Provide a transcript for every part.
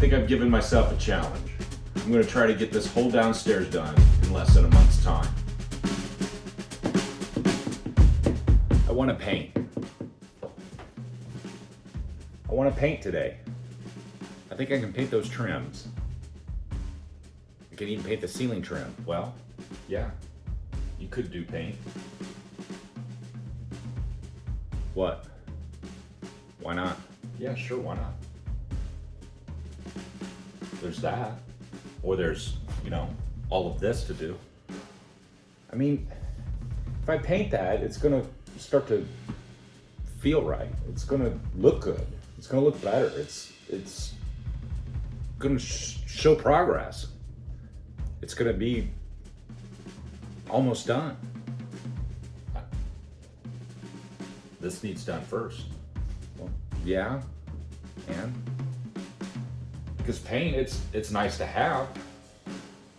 think I've given myself a challenge. I'm gonna try to get this whole downstairs done in less than a month's time. I want to paint. I want to paint today. I think I can paint those trims. I can even paint the ceiling trim. Well, yeah, you could do paint. What? Why not? Yeah, sure, why not? There's that. Or there's, you know, all of this to do. I mean, if I paint that, it's gonna start to feel right. It's gonna look good. It's gonna look better. It's gonna show progress. It's gonna be almost done. This needs done first. Well, yeah, and because paint, it's nice to have.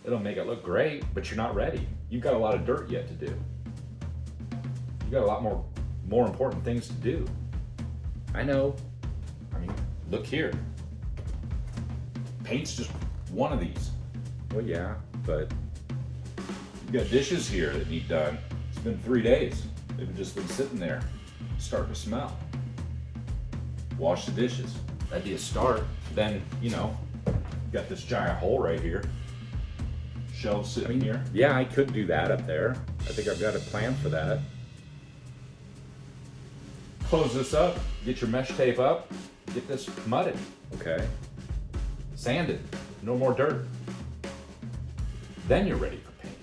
It'll make it look great, but you're not ready. You've got a lot of dirt yet to do. You got a lot more important things to do. I know. I mean, look here. Paint's just one of these. Well, yeah, but you've got dishes here that need done. It's been 3 days. They've just been sitting there, starting to smell. Wash the dishes. That'd be a start. Then, you know, you got this giant hole right here. Shelves sitting here. Yeah, I could do that up there. I think I've got a plan for that. Close this up, get your mesh tape up, get this mudded, okay? Sanded, no more dirt. Then you're ready for paint.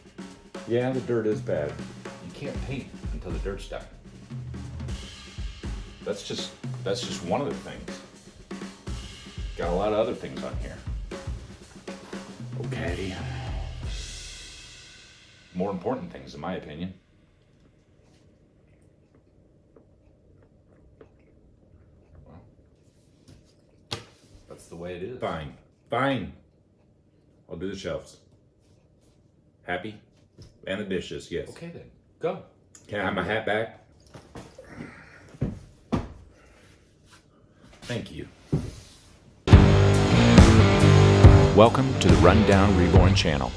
Yeah, the dirt is bad. You can't paint until the dirt's done. That's just one of the things. Got a lot of other things on here. Okay. More important things, in my opinion. Well, that's the way it is. Fine. Fine. I'll do the shelves. Happy? And the dishes, yes. Okay then. Go. Can I have my hat back? Thank you. Welcome to the Rundown Reborn channel.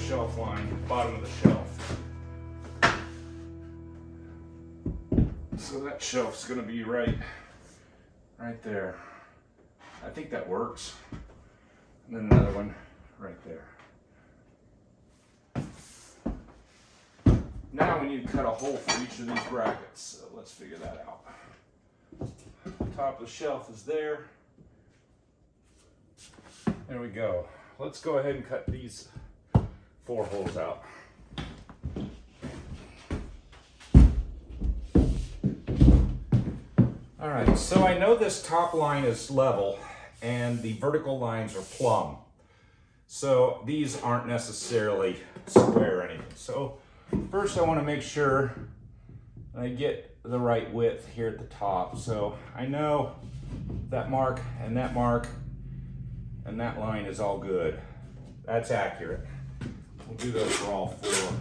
Shelf line, bottom of the shelf. So that shelf's gonna be right there. I think that works. And then another one right there. need to cut a hole for each of these brackets. So let's figure that out. Top of the shelf is there. There we go. Let's go ahead and cut these 4 holes out. All right, so I know this top line is level and the vertical lines are plumb. So these aren't necessarily square or anything. So first I want to make sure I get the right width here at the top. So I know that mark and that line is all good. That's accurate. We'll do those for all 4.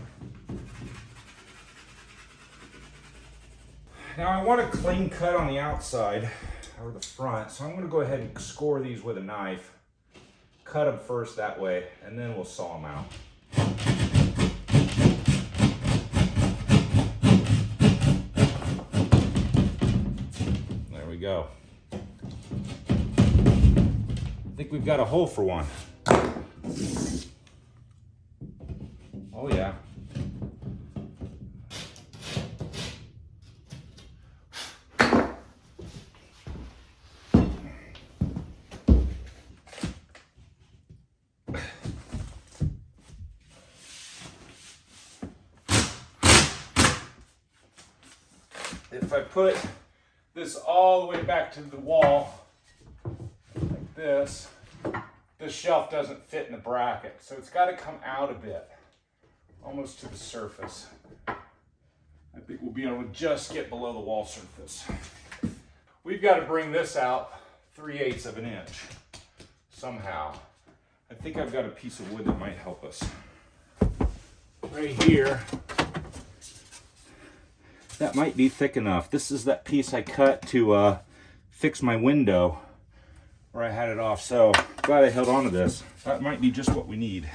Now I want a clean cut on the outside or the front, so I'm going to go ahead and score these with a knife. Cut them first that way, and then we'll saw them out. There we go. I think we've got a hole for one. Oh yeah. If I put this all the way back to the wall, like this shelf doesn't fit in the bracket. So it's got to come out a bit, almost to the surface. I think we'll be able to just get below the wall surface. We've got to bring this out 3/8 of an inch somehow. I think I've got a piece of wood that might help us. Right here. That might be thick enough. This is that piece I cut to fix my window where I had it off. So glad I held on to this. That might be just what we need.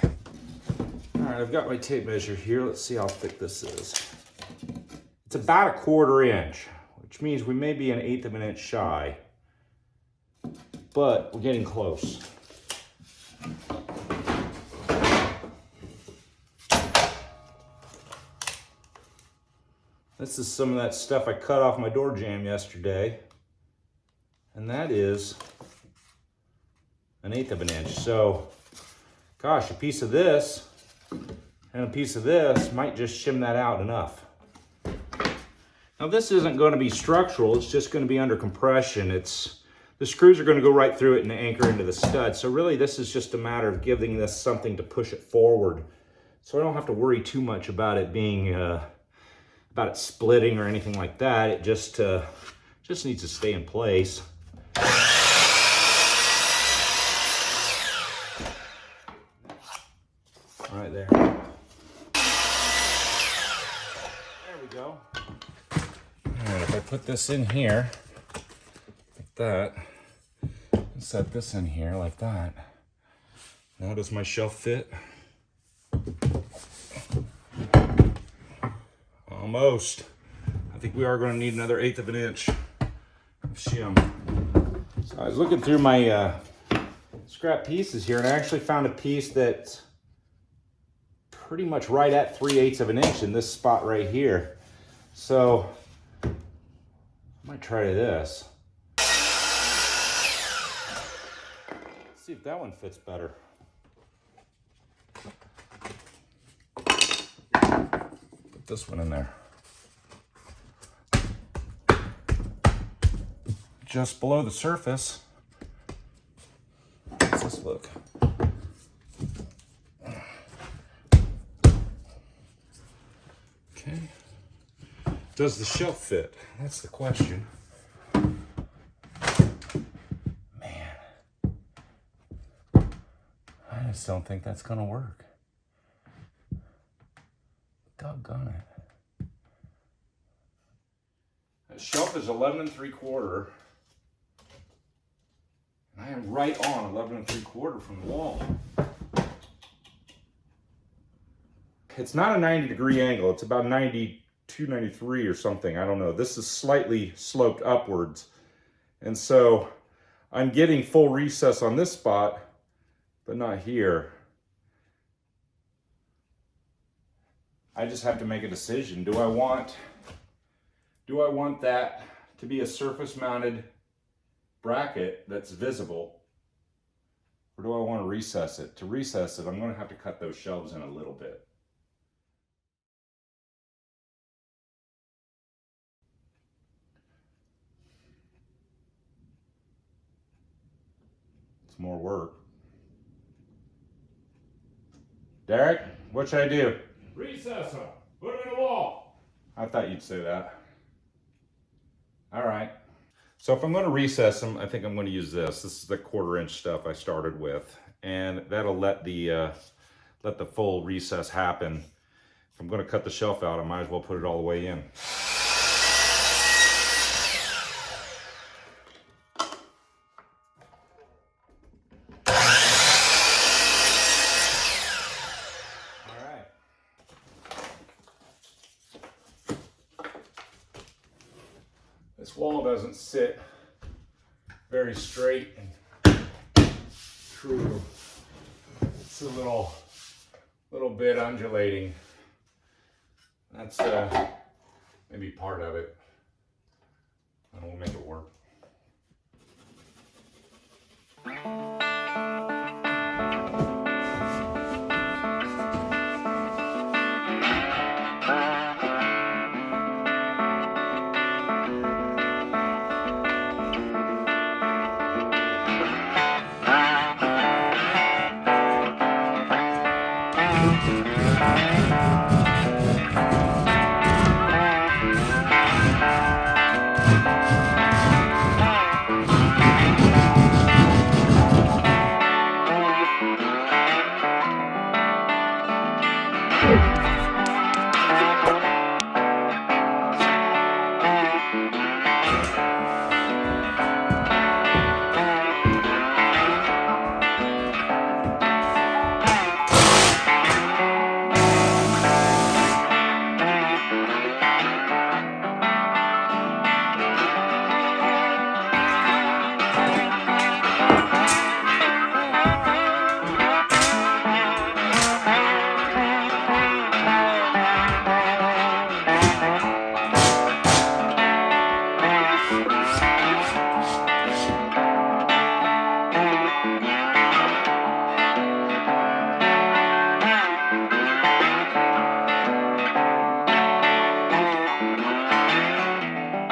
All right, I've got my tape measure here. Let's see how thick this is. It's about 1/4 inch, which means we may be 1/8 of an inch shy, but we're getting close. This is some of that stuff I cut off my door jamb yesterday. And that is 1/8 of an inch. So, gosh, a piece of this and a piece of this might just shim that out enough. Now this isn't going to be structural, it's just going to be under compression. The screws are going to go right through it and anchor into the stud. So really this is just a matter of giving this something to push it forward. So I don't have to worry too much about it being about it splitting or anything like that. It just needs to stay in place. Right there. There we go. All right, if I put this in here like that, and set this in here like that, now does my shelf fit? Almost. I think we are going to need another 1/8 of an inch of shim. So I was looking through my scrap pieces here, and I actually found a piece that's pretty much right at 3/8 of an inch in this spot right here. So I might try this. Let's see if that one fits better. Put this one in there. Just below the surface. How's this look? Okay. Does the shelf fit? That's the question. Man. I just don't think that's gonna work. Doggone it. The shelf is 11 3/4. And I am right on 11 3/4 from the wall. It's not a 90-degree angle. It's about 92, 93 or something. I don't know. This is slightly sloped upwards. And so I'm getting full recess on this spot, but not here. I just have to make a decision. Do I want that to be a surface mounted bracket that's visible, or do I want to recess it? To recess it, I'm going to have to cut those shelves in a little bit. It's more work. Derek, what should I do? Recess them. Put them in the wall. I thought you'd say that. All right. So if I'm going to recess them, I think I'm going to use this. This is the 1/4 inch stuff I started with, and that'll let the full recess happen. If I'm going to cut the shelf out, I might as well put it all the way in. This wall doesn't sit very straight and true. It's a little bit undulating. That's maybe part of it. And we'll make it work.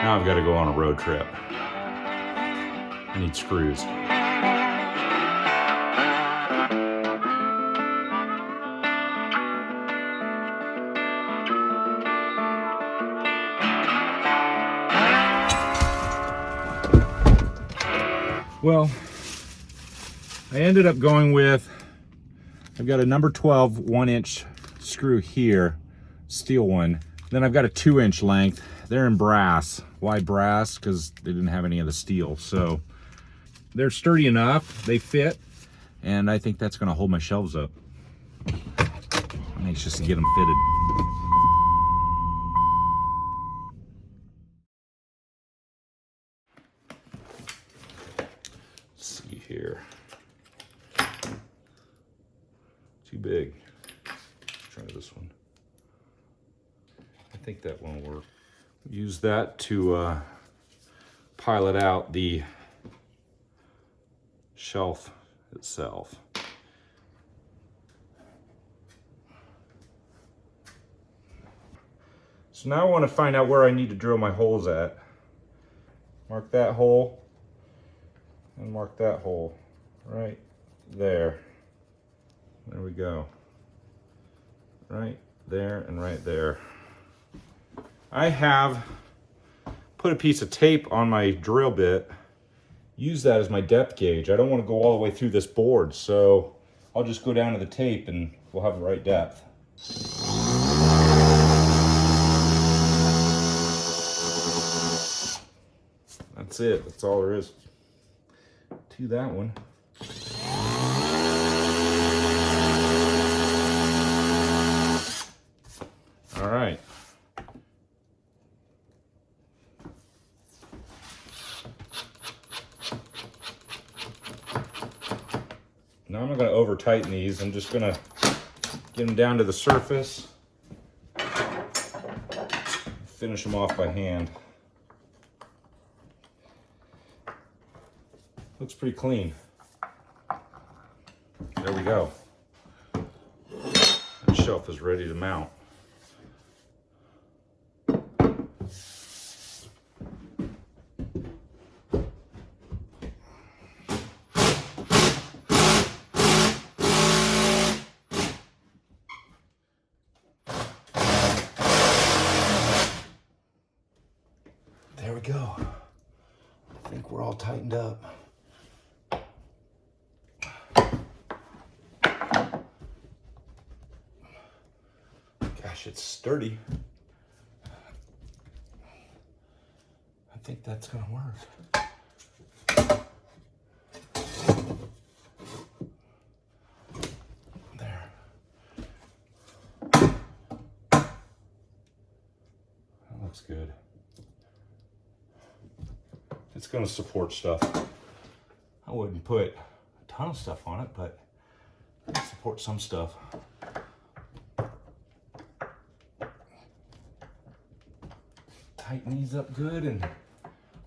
Now I've got to go on a road trip. I need screws. Well, I ended up going with, I've got a number 12 1-inch screw here, steel one. Then I've got a 2-inch length. They're in brass. Why brass? Because they didn't have any of the steel. So they're sturdy enough, they fit, and I think that's gonna hold my shelves up. I'm anxious to get them fitted. Let's see here. Too big. Let's try this one. I think that won't work. Use that to pilot out the shelf itself. So now I want to find out where I need to drill my holes at. Mark that hole and mark that hole right there. There we go. Right there and right there. I have put a piece of tape on my drill bit. Use that as my depth gauge. I don't want to go all the way through this board, so I'll just go down to the tape and we'll have the right depth. That's it. That's all there is to that one. All right. Now I'm not going to over tighten these. I'm just going to get them down to the surface. finish them off by hand. Looks pretty clean. There we go. That shelf is ready to mount. There we go. I think we're all tightened up. Gosh, it's sturdy. I think that's gonna work. There. That looks good. It's going to support stuff. I wouldn't put a ton of stuff on it, but it'll support some stuff. Tighten these up good, and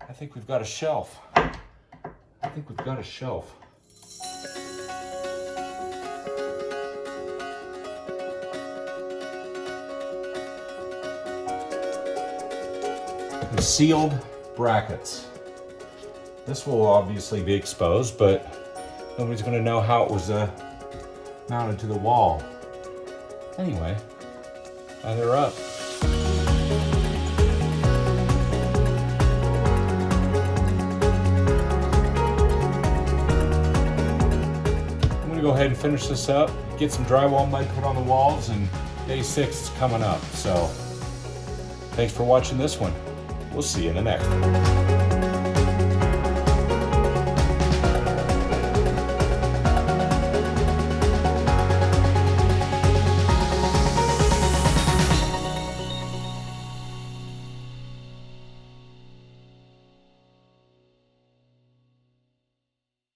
I think we've got a shelf. I think we've got a shelf. The sealed brackets. This will obviously be exposed, but nobody's going to know how it was mounted to the wall. Anyway, they're up. I'm going to go ahead and finish this up, get some drywall mud put on the walls, and day 6 is coming up. So thanks for watching this one. We'll see you in the next one.